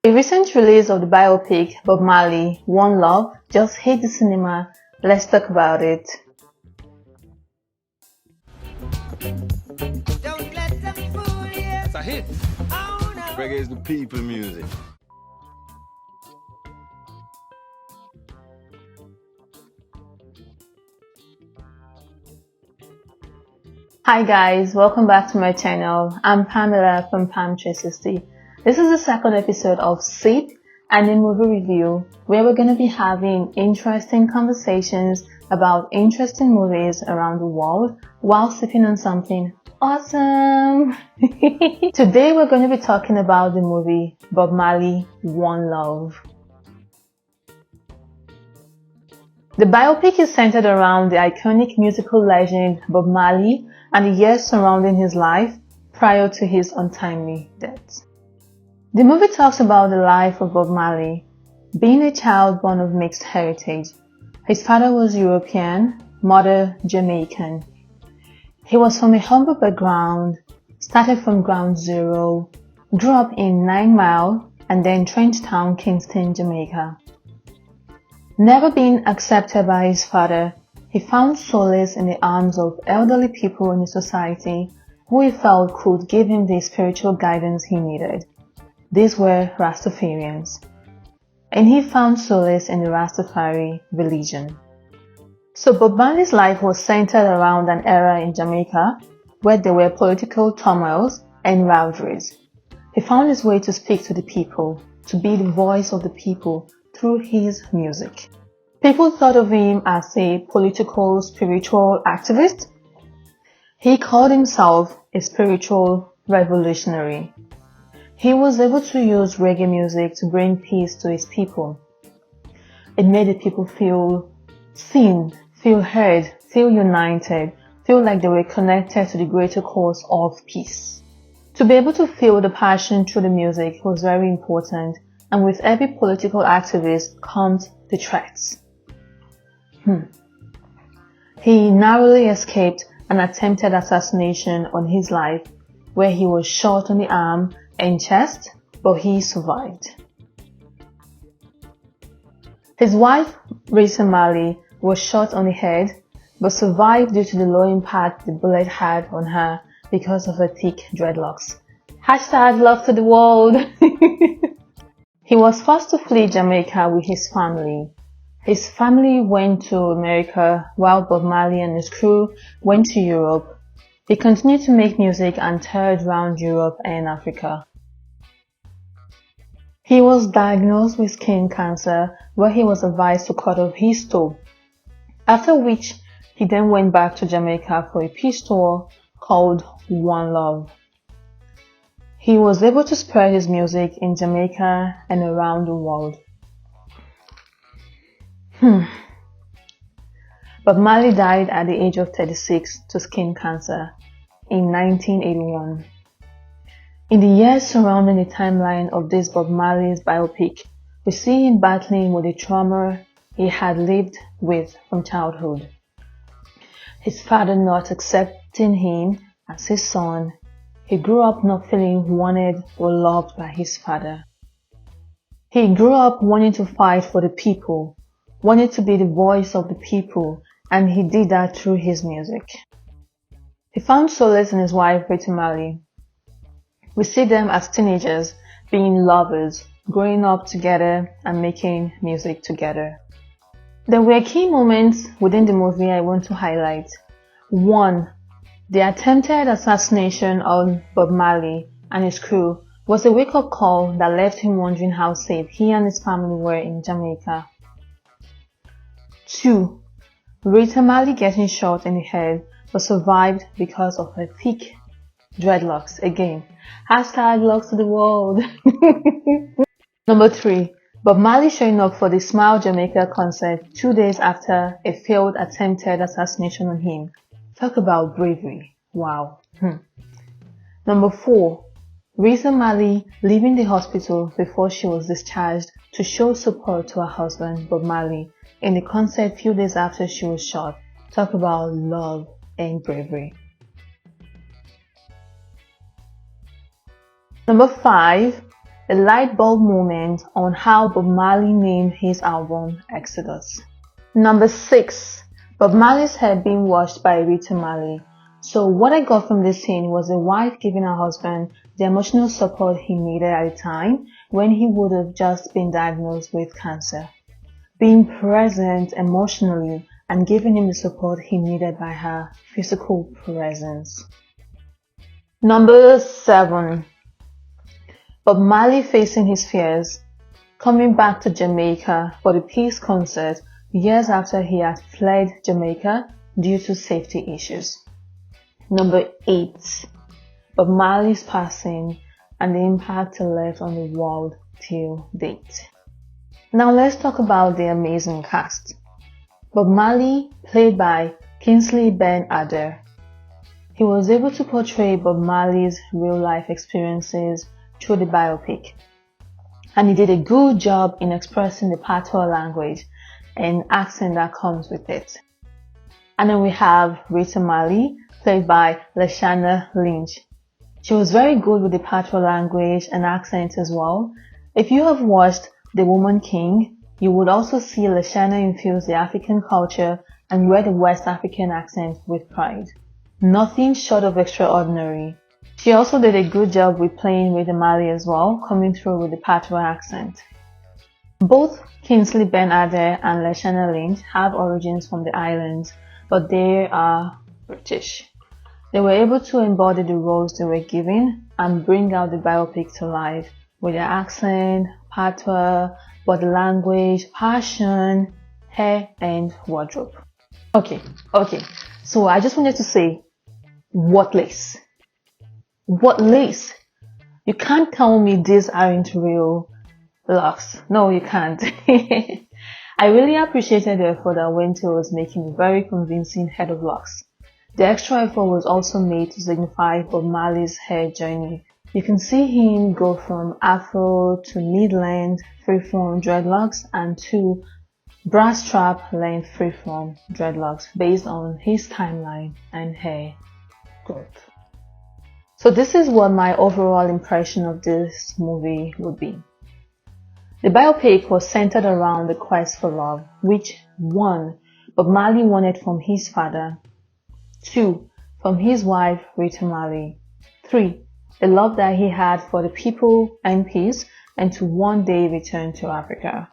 The recent release of the biopic Bob Marley One Love just hit the cinema. Let's talk about it. Don't let them fool you. It's a hit. Oh, no. Reggae is the people music. Hi guys, welcome back to my channel. I'm Pamela from Pam360. This is the second episode of Sip and a Movie Review, where we're going to be having interesting conversations about interesting movies around the world while sipping on something awesome. Today we're going to be talking about the movie Bob Marley One Love. The biopic is centered around the iconic musical legend Bob Marley and the years surrounding his life prior to his untimely death. The movie talks about the life of Bob Marley, being a child born of mixed heritage. His father was European, mother Jamaican. He was from a humble background, started from ground zero, grew up in 9 Mile and then Trench Town, Kingsley, Jamaica. Never being accepted by his father, he found solace in the arms of elderly people in the society who he felt could give him the spiritual guidance he needed. These were rastafarians. And he found solace in the Rastafari religion. So Bob Marley's life was centered around an era in Jamaica where there were political turmoils and rivalries. He found his way to speak to the people, to be the voice of the people through his music. People thought of him as a political, spiritual activist. He called himself a spiritual revolutionary. He was able to use reggae music to bring peace to his people. It made the people feel seen, feel heard, feel united, feel like they were connected to the greater cause of peace. To be able to feel the passion through the music was very important, and with every political activist comes the threats. He narrowly escaped an attempted assassination on his life, where he was shot on the arm and chest, but he survived. His wife, Ritamarley, was shot on the head, but survived due to the low impact the bullet had on her because of her thick dreadlocks. #love to the world. He was forced to flee Jamaica with his family. His family went to America while Bob Marley and his crew went to Europe. He continued to make music and toured around Europe and Africa. He was diagnosed with skin cancer, where he was advised to cut off his toe, after which he then went back to Jamaica for a peace tour called One Love. He was able to spread his music in Jamaica and around the world. Bob Marley died at the age of 36 to skin cancer in 1981. In the years surrounding the timeline of this Bob Marley's biopic, we see him battling with the trauma he had lived with from childhood. His father not accepting him as his son. He grew up not feeling wanted or loved by his father. He grew up wanting to fight for the people, wanted to be the voice of the people, and he did that through his music. He found solace in his wife, Ritamarley. We see them as teenagers, being lovers, growing up together and making music together. There were key moments within the movie I want to highlight. 1. The attempted assassination of Bob Marley and his crew was a wake-up call that left him wondering how safe he and his family were in Jamaica. 2. Ritamarley getting shot in the head but survived because of her thick dreadlocks. Again, #love to the world. Number 3. Bob Marley showing up for the Smile Jamaica concert 2 days after a failed attempted assassination on him. Talk about bravery. Wow. Number 4. Ritamarley leaving the hospital before she was discharged to show support to her husband Bob Marley in the concert few days after she was shot. Talk about love and bravery. Number 5. a light bulb moment on how Bob Marley named his album Exodus. Number 6. Bob Marley's hair being washed by ritamarley. So what I got from this scene was a wife giving her husband the emotional support he needed at a time when he would have just been diagnosed with cancer. Being present emotionally and giving him the support he needed by her physical presence. Number 7. Bob Marley facing his fears, coming back to Jamaica for the peace concert years after he had fled Jamaica due to safety issues. Number 8. Bob Marley's passing and the impact it left on the world till date. Now let's talk about the amazing cast. Bob Marley, played by Kingsley Ben-Adir. He was able to portray Bob Marley's real-life experiences through the biopic, and he did a good job in expressing the patois language and accent that comes with it. And then we have ritamarley, played by Lashana Lynch. She was very good with the patois language and accent as well. If you have watched The Woman King, you would also see Lashana infuse the African culture and wear the West African accent with pride. Nothing short of extraordinary. She also did a good job with playing ritamarley as well, coming through with the patois accent. Both Kingsley Ben-Adir and Lashana Lynch have origins from the islands, but they are British. They were able to embody the roles they were given and bring out the biopic to life with their accent, patois, body language, passion, hair, and wardrobe. Okay. So I just wanted to say, what lace? What lace? You can't tell me these aren't real locks. No, you can't. I really appreciated the effort that went towards making a very convincing head of locks. The extra effort was also made to signify Bob Marley's hair journey. You can see him go from afro to mid-length freeform dreadlocks and to brass strap length freeform dreadlocks based on his timeline and hair growth. So this is what my overall impression of this movie would be. The biopic was centered around the quest for love, which 1. Bob Marley wanted from his father, 2. from his wife Rita Marley, 3. the love that he had for the people and peace, and to one day return to Africa.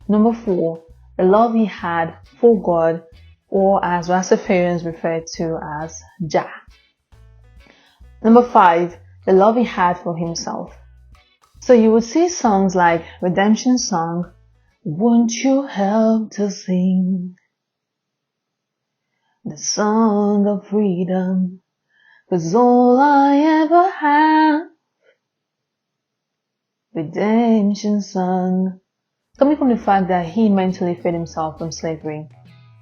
Number 4. the love he had for God, or as Rastafarians refer to as Jah. Number 5. the love he had for himself. So you would see songs like Redemption Song, Won't You Help to Sing, the Song of Freedom, 'cause all I ever have, Redemption Song, coming from the fact that he mentally freed himself from slavery,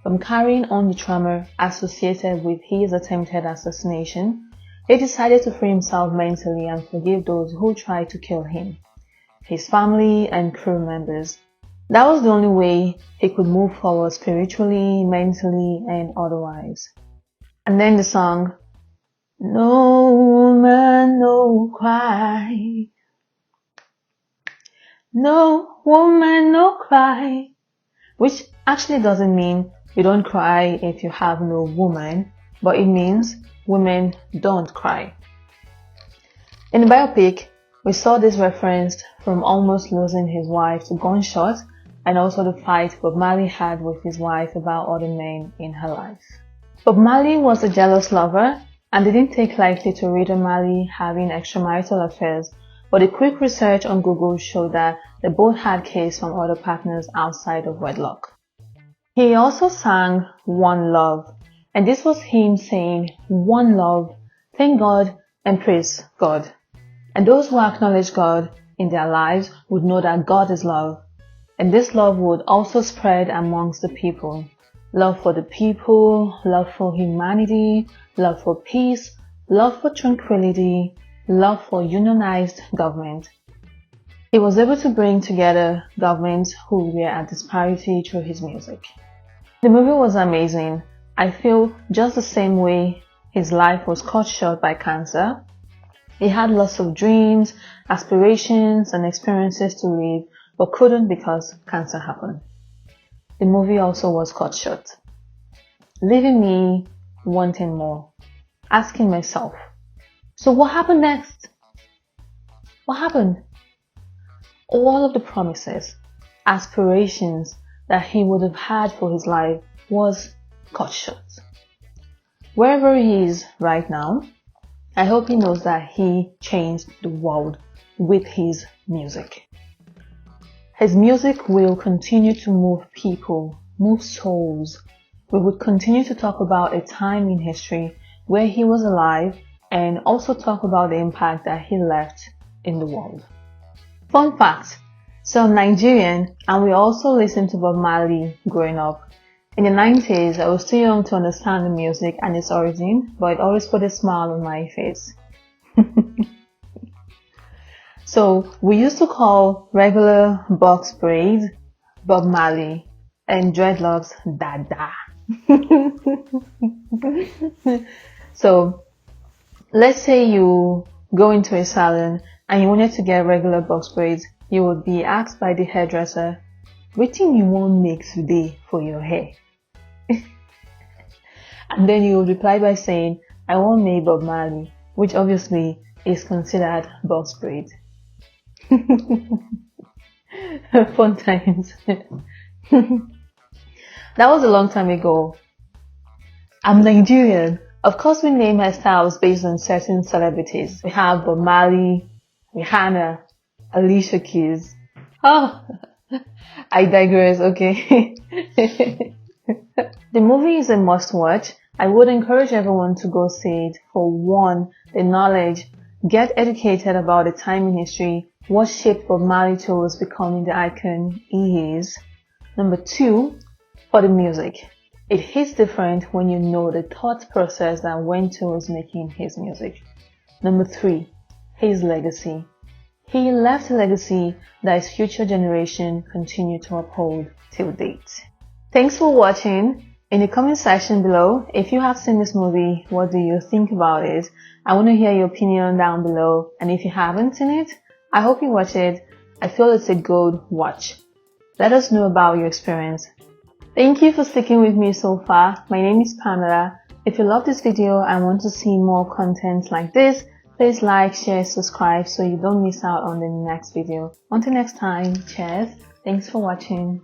from carrying on the trauma associated with his attempted assassination. He decided to free himself mentally and forgive those who tried to kill him, his family and crew members. That was the only way he could move forward spiritually, mentally, and otherwise. And then the song, No woman, no cry. No woman, no cry. Which actually doesn't mean you don't cry if you have no woman, but it means women don't cry. In the biopic, we saw this referenced from almost losing his wife to gunshot, and also the fight Bob Marley had with his wife about other men in her life. Bob Marley was a jealous lover and didn't take lightly to Rita Marley having extramarital affairs, but a quick research on Google showed that they both had kids from other partners outside of wedlock. He also sang One Love, and this was him saying, One love, thank God and praise God. And those who acknowledge God in their lives would know that God is love. And this love would also spread amongst the people. Love for the people, love for humanity, love for peace, love for tranquility, love for unionized government. He was able to bring together governments who were at disparity through his music. The movie was amazing. I feel just the same way his life was cut short by cancer. He had lots of dreams, aspirations, and experiences to live, but couldn't because cancer happened. The movie also was cut short, leaving me wanting more, asking myself, so what happened next? What happened? All of the promises, aspirations that he would have had for his life was cut short. Wherever he is right now, I hope he knows that he changed the world with his music. His music will continue to move people, move souls. We would continue to talk about a time in history where he was alive and also talk about the impact that he left in the world. Fun fact, so I'm Nigerian and we also listened to Bob Marley growing up. In the 90s, I was too young to understand the music and its origin, but it always put a smile on my face. So we used to call regular box braids Bob Marley and dreadlocks Dada. So let's say you go into a salon and you wanted to get regular box braids, you would be asked by the hairdresser, "What thing you want make today for your hair?" And then you would reply by saying, "I want make Bob Marley," which obviously is considered box braid. Fun times. That was a long time ago. I'm Nigerian. Of course, we name hairstyles based on certain celebrities. We have Bob Marley, Rihanna, Alicia Keys. Oh, I digress, okay. The movie is a must watch. I would encourage everyone to go see it. For one, the knowledge. Get educated about the time in history, what shaped Bob Marley towards becoming the icon he is. Number two, for the music. It hits different when you know the thought process that went towards making his music. Number three, his legacy. He left a legacy that his future generation continue to uphold till date. Thanks for watching. In the comment section below, if you have seen this movie, what do you think about it? I want to hear your opinion down below. And if you haven't seen it, I hope you watch it. I feel it's a good watch. Let us know about your experience. Thank you for sticking with me so far. My name is Pamela. If you love this video and want to see more content like this, please like, share, subscribe so you don't miss out on the next video. Until next time, cheers. Thanks for watching.